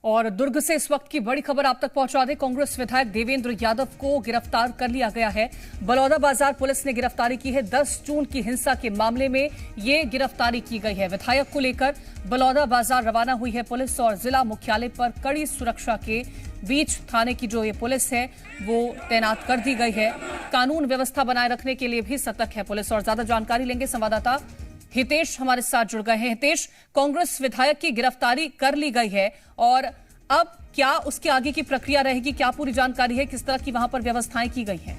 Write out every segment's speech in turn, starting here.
और दुर्ग से इस वक्त की बड़ी खबर आप तक पहुंचा दें। कांग्रेस विधायक देवेंद्र यादव को गिरफ्तार कर लिया गया है। बलौदाबाजार पुलिस ने गिरफ्तारी की है। 10 जून की हिंसा के मामले में ये गिरफ्तारी की गई है। विधायक को लेकर बलौदाबाजार रवाना हुई है पुलिस और जिला मुख्यालय पर कड़ी सुरक्षा के बीच थाने की जो ये पुलिस है वो तैनात कर दी गई है। कानून व्यवस्था बनाए रखने के लिए भी सतर्क है पुलिस। और ज्यादा जानकारी लेंगे संवाददाता हितेश हमारे साथ जुड़ गए हैं। हितेश, कांग्रेस विधायक की गिरफ्तारी कर ली गई है और अब क्या उसके आगे की प्रक्रिया रहेगी, क्या पूरी जानकारी है, किस तरह की वहां पर व्यवस्थाएं की गई हैं?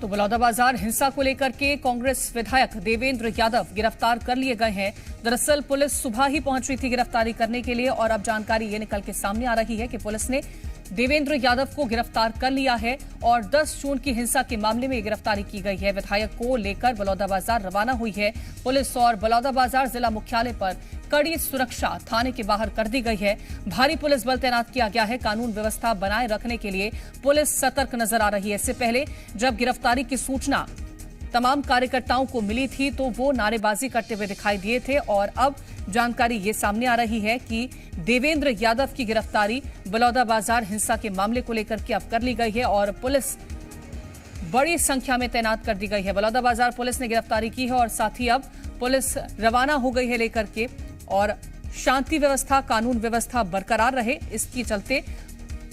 तो बलौदाबाजार हिंसा को लेकर के कांग्रेस विधायक देवेंद्र यादव गिरफ्तार कर लिए गए हैं। दरअसल पुलिस सुबह ही पहुंच रही थी गिरफ्तारी करने के लिए और अब जानकारी ये निकल के सामने आ रही है कि पुलिस ने देवेंद्र यादव को गिरफ्तार कर लिया है और 10 जून की हिंसा के मामले में गिरफ्तारी की गई है। विधायक को लेकर बलौदाबाजार रवाना हुई है पुलिस और बलौदाबाजार जिला मुख्यालय पर कड़ी सुरक्षा थाने के बाहर कर दी गई है। भारी पुलिस बल तैनात किया गया है। कानून व्यवस्था बनाए रखने के लिए पुलिस सतर्क नजर आ रही है। इससे पहले जब गिरफ्तारी की सूचना तमाम कार्यकर्ताओं को मिली थी तो वो नारेबाजी करते हुए दिखाई दिए थे और अब जानकारी ये सामने आ रही है कि देवेंद्र यादव की गिरफ्तारी बलौदाबाजार हिंसा के मामले को लेकर के अब कर ली गई है और पुलिस बड़ी संख्या में तैनात कर दी गई है। बलौदाबाजार पुलिस ने गिरफ्तारी की है और साथ ही अब पुलिस रवाना हो गई है लेकर के और शांति व्यवस्था, कानून व्यवस्था बरकरार रहे, इसके चलते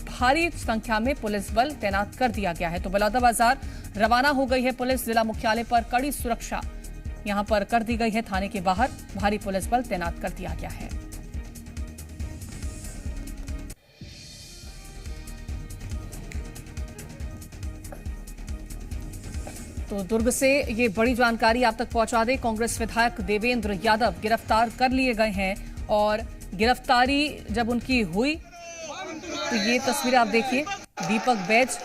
भारी संख्या में पुलिस बल तैनात कर दिया गया है। तो बलौदाबाजार रवाना हो गई है पुलिस। जिला मुख्यालय पर कड़ी सुरक्षा यहां पर कर दी गई है। थाने के बाहर भारी पुलिस बल तैनात कर दिया गया है। तो दुर्ग से ये बड़ी जानकारी आप तक पहुंचा दें। कांग्रेस विधायक देवेंद्र यादव गिरफ्तार कर लिए गए हैं और गिरफ्तारी जब उनकी हुई तो ये तस्वीरें आप देखिए, दीपक बैज,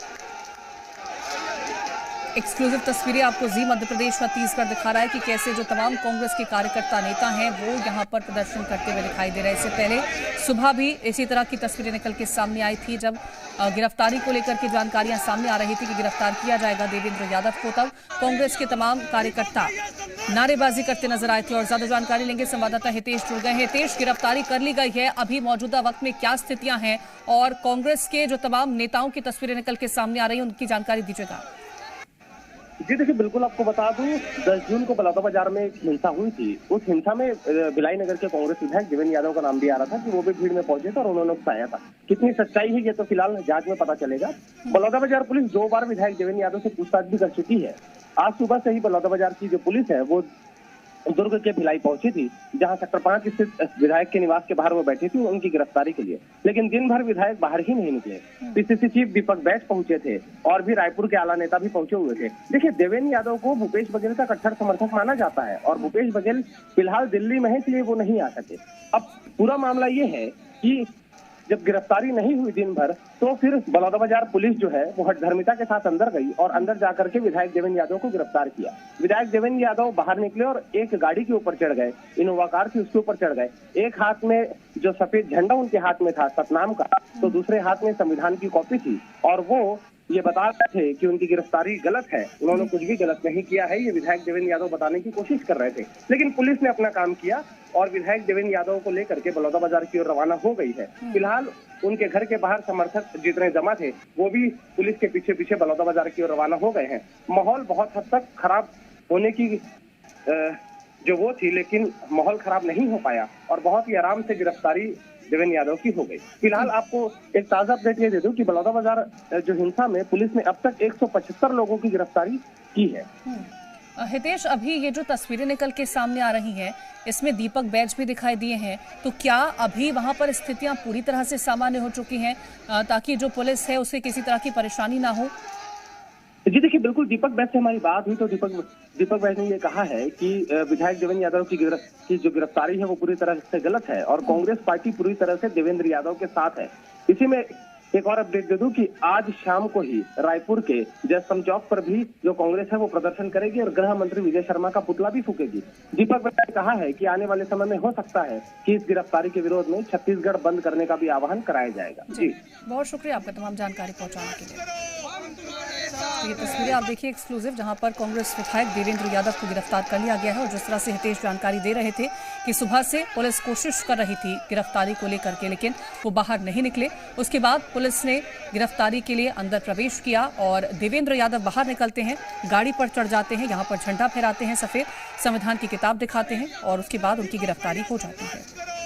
एक्सक्लूसिव तस्वीरें आपको जी मध्य प्रदेश छत्तीसगढ़ दिखा रहा है कि कैसे जो तमाम कांग्रेस के कार्यकर्ता नेता हैं वो यहां पर प्रदर्शन करते हुए दिखाई दे रहे हैं। इससे पहले सुबह भी इसी तरह की तस्वीरें निकल के सामने आई थी जब गिरफ्तारी को लेकर के जानकारियां सामने आ रही थी कि गिरफ्तार किया जाएगा देवेंद्र यादव को। तब कांग्रेस के तमाम कार्यकर्ता नारेबाजी करते नजर आए थे और ज्यादा जानकारी लेंगे संवाददाता हितेश जुड़ गए हैं। हितेश, गिरफ्तारी कर ली गई है, अभी मौजूदा वक्त में क्या स्थितियां हैं और कांग्रेस के जो तमाम नेताओं की तस्वीरें निकल के सामने आ रही है उनकी जानकारी दीजिएगा। जी देखिए, बिल्कुल आपको बता दूं, 10 जून को बलौदाबाजार में एक हिंसा हुई थी। उस हिंसा में भिलाई नगर के कांग्रेस विधायक देवेंद्र यादव का नाम भी आ रहा था कि वो भी भीड़ में पहुंचे थे और उन्होंने उकसाया था। कितनी सच्चाई है ये तो फिलहाल जांच में पता चलेगा। बलौदाबाजार पुलिस 2 बार विधायक देवेंद्र यादव से पूछताछ भी कर चुकी है। आज सुबह से ही बलौदाबाजार की जो पुलिस है वो दुर्ग के भिलाई पहुंची थी, जहां सेक्टर 5 स्थित विधायक के निवास के बाहर वो बैठी थी उनकी गिरफ्तारी के लिए। लेकिन दिन भर विधायक बाहर ही नहीं निकले। पीसीसी चीफ दीपक बैज पहुंचे थे और भी रायपुर के आला नेता भी पहुंचे हुए थे। देखिए, देवेंद्र यादव को भूपेश बघेल का कट्टर समर्थक माना जाता है और भूपेश बघेल फिलहाल दिल्ली में है, इसलिए वो नहीं आ सके। अब पूरा मामला ये है कि जब गिरफ्तारी नहीं हुई दिन भर तो फिर बलौदाबाजार पुलिस जो है वो हठधर्मिता के साथ अंदर गई और अंदर जाकर के विधायक देवेंद्र यादव को गिरफ्तार किया। विधायक देवेंद्र यादव बाहर निकले और एक गाड़ी के ऊपर चढ़ गए, इनोवा कार थी उसके ऊपर चढ़ गए। एक हाथ में जो सफेद झंडा उनके हाथ में था सतनाम का, तो दूसरे हाथ में संविधान की कॉपी थी और वो ये बता रहे थे कि उनकी गिरफ्तारी गलत है, उन्होंने कुछ भी गलत नहीं किया है, ये विधायक देवेंद्र यादव बताने की कोशिश कर रहे थे। लेकिन पुलिस ने अपना काम किया और विधायक देवेंद्र यादव को लेकर के बलौदाबाजार की ओर रवाना हो गई है। फिलहाल उनके घर के बाहर समर्थक जितने जमा थे वो भी पुलिस के पीछे पीछे बलौदाबाजार की ओर रवाना हो गए हैं। माहौल बहुत हद तक खराब होने की जो वो थी, लेकिन माहौल खराब नहीं हो पाया और बहुत ही आराम से गिरफ्तारी देवेंद्र यादव की हो गई। फिलहाल आपको एक ताजा अपडेट ये दे दूं कि बलौदाबाजार जो हिंसा में पुलिस ने अब तक 175 लोगों की गिरफ्तारी की है। हितेश, अभी ये जो तस्वीरें निकल के सामने आ रही हैं इसमें दीपक बैज भी दिखाई दिए हैं, तो क्या अभी वहां पर स्थितियां पूरी तरह से सामान्य हो चुकी हैं ताकि जो पुलिस है उसे किसी तरह की परेशानी ना हो? जी देखिए, बिल्कुल दीपक बैज से हमारी बात हुई तो दीपक बैज ने ये कहा है कि विधायक देवेंद्र यादव की जो गिरफ्तारी है वो पूरी तरह से गलत है और कांग्रेस पार्टी पूरी तरह से देवेंद्र यादव के साथ है। इसी में एक और अपडेट दे दूं कि आज शाम को ही रायपुर के जयस्तंभ चौक पर भी जो कांग्रेस है वो प्रदर्शन करेगी और गृह मंत्री विजय शर्मा का पुतला भी फूकेगी। दीपक बैज ने कहा है कि आने वाले समय में हो सकता है कि इस गिरफ्तारी के विरोध में छत्तीसगढ़ बंद करने का भी आह्वान कराया जाएगा। जी, बहुत शुक्रिया आपका तमाम जानकारी पहुंचाने के लिए। तो ये तस्वीरें आप देखिए एक्सक्लूसिव, जहां पर कांग्रेस विधायक देवेंद्र यादव को गिरफ्तार कर लिया गया है। और जिस तरह से हितेश जानकारी दे रहे थे कि सुबह से पुलिस कोशिश कर रही थी गिरफ्तारी को लेकर के, लेकिन वो बाहर नहीं निकले। उसके बाद पुलिस ने गिरफ्तारी के लिए अंदर प्रवेश किया और देवेंद्र यादव बाहर निकलते हैं, गाड़ी पर चढ़ जाते हैं, यहाँ पर झंडा फहराते हैं, सफेद संविधान की किताब दिखाते हैं और उसके बाद उनकी गिरफ्तारी हो जाती है।